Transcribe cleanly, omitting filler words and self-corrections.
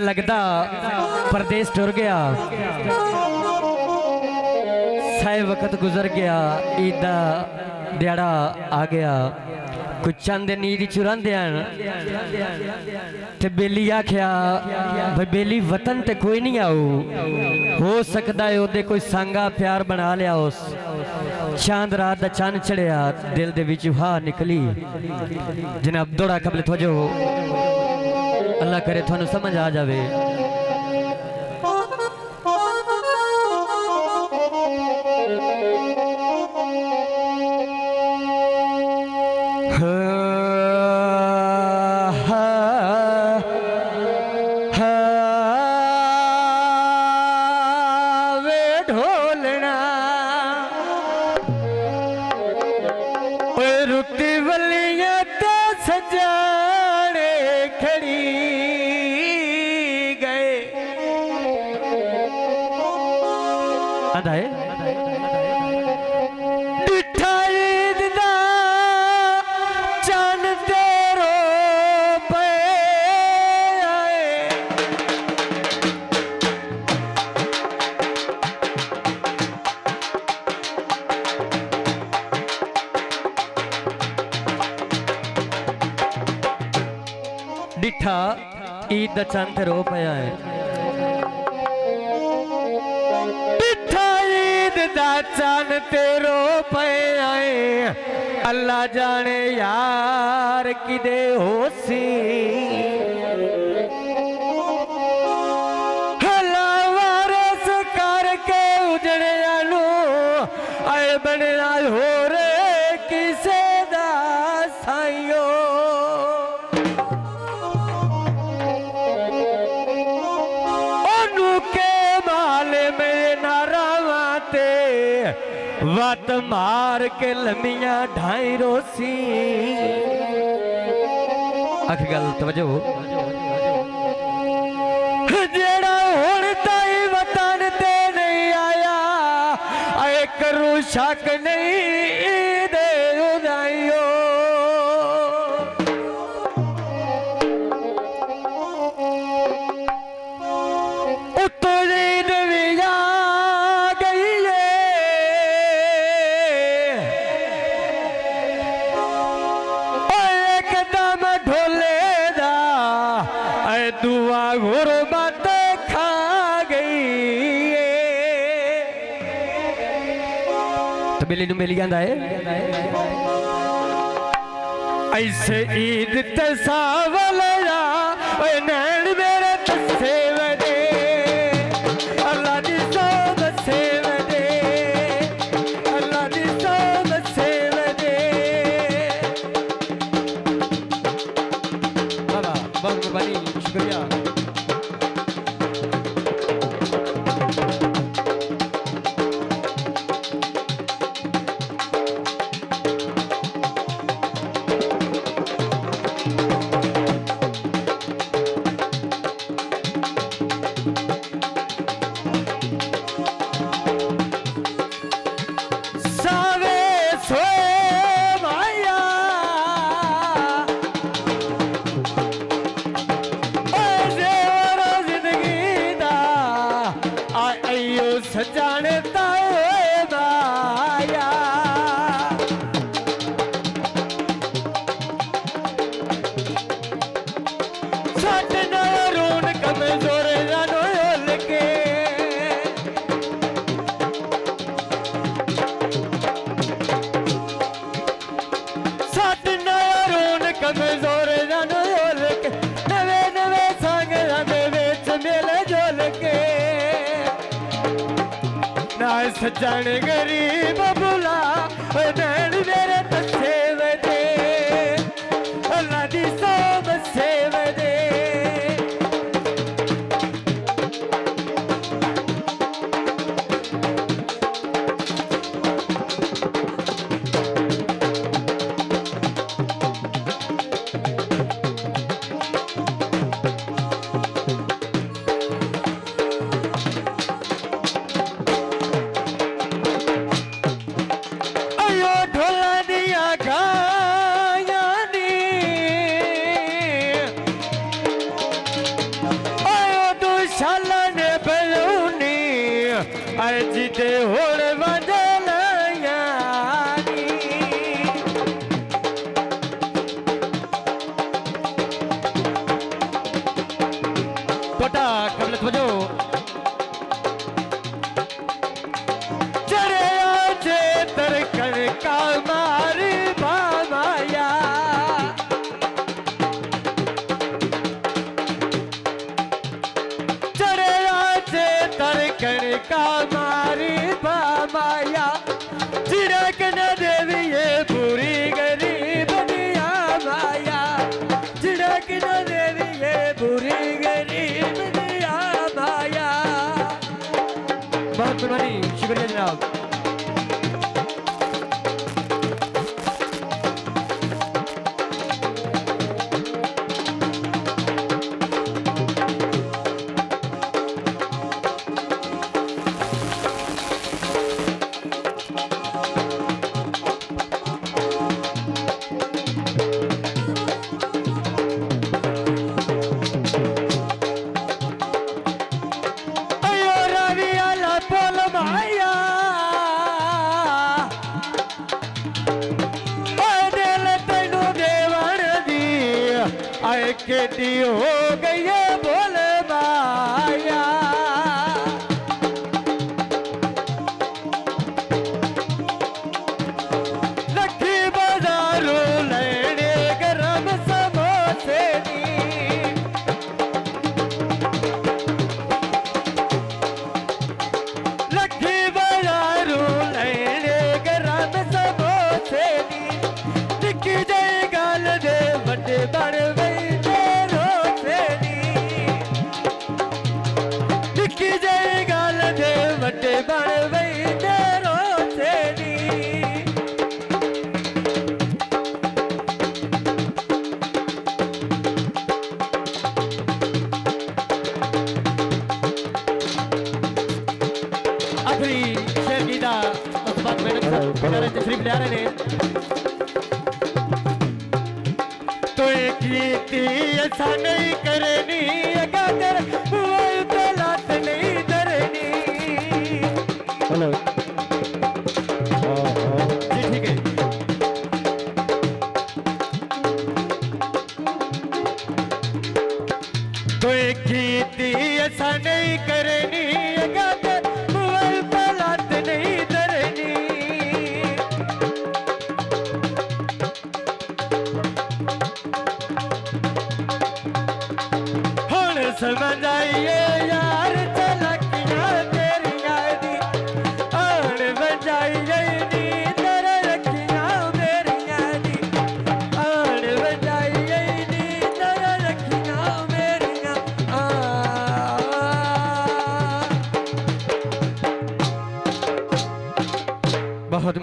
लगता परदेश टुर गया, साए वक्त गुजर गया, ईद दा दिहाड़ा आ गया। कुछ चंद नींद चुरांदे ते बेली आख्या भाई बेली वतन ते कोई नहीं आओ, हो सकता है ओदे कोई संगा प्यार बना लिया। उस चांद रात दा चंद चढ़िया, दिल दे विच हा निकली। जनाब दौड़ा कबल थोजो, अल्लाह करे थानू समझ आ जावे। रुती वलियां ते सजाने खड़ी गए अदाए डिठा ईद दा चन तेरो पे आए। डिठा ईद दा चंद ते रो पया है, डिठा ईद दा चंद ते रो पया है। अल्लाह जाने यार किदे होसी, हला वारस करके उजड़े आलू आए बनना हो रे किसे दा साइयो। वत मार के लमिया ढाई रोसी। अख गल तवज्जो, जेड़ा हुण ताई वतन ते नहीं आया, आए करू शक नहीं दे उदाइयो। दुआ गुरबत खा गई तो बेली नू मिल जाता है। ऐसे ईद तसावल नैन मेरे तसे वदे, अल्लाह दी सोब से वदे, अल्लाह दी सोब से वदे। बाबा बहुत मेहरबानी, शुक्रिया। सजानता माया सट न रोन कमजोर जानो लगे, सट न रोन कमजोर जानो लगे। नवे नवे संग दे विच मिल जुल के, ना सजन गरीब बुला नैन मेरे तसे वदे, अल्लाह दी सोब से वदे। कोटा कबलत बजो चढ़े आजे तरकन का मारी बामाया चढ़े आजे तरकन का मारी बामाया चिड़क न देवी ये पूरी गरीब दिया माया चिड़क न देवी ये पूरी गरीब दिया माया। बहुत मेहरबानी शुक्रिया जनाब। केटी हो गई है बोल माया लखी बाजारों लेने गरम समोसे नी लखी बाजारों लेने गरम समोसे नी निकी जाए गाल दे बड़े बड़े बटे बड़ वही तेरो तेरी आखिरी शेर गीता उस बात मैंने तशरीफ ले आ रहे हैं तो एक गीती ऐसा नहीं करनी अगर वो तलात नहीं धरनी। हेलो जी ठीक है कोई खेती ऐसा नहीं करनी अगर मोबाइल पर लात नहीं धरनी। हुण समझ आइए यार चलकियां तेरियां दी आन बजाई नी दर रखियां मेरियां दी आन बजाई नी दर रखियां मेरियां बहुत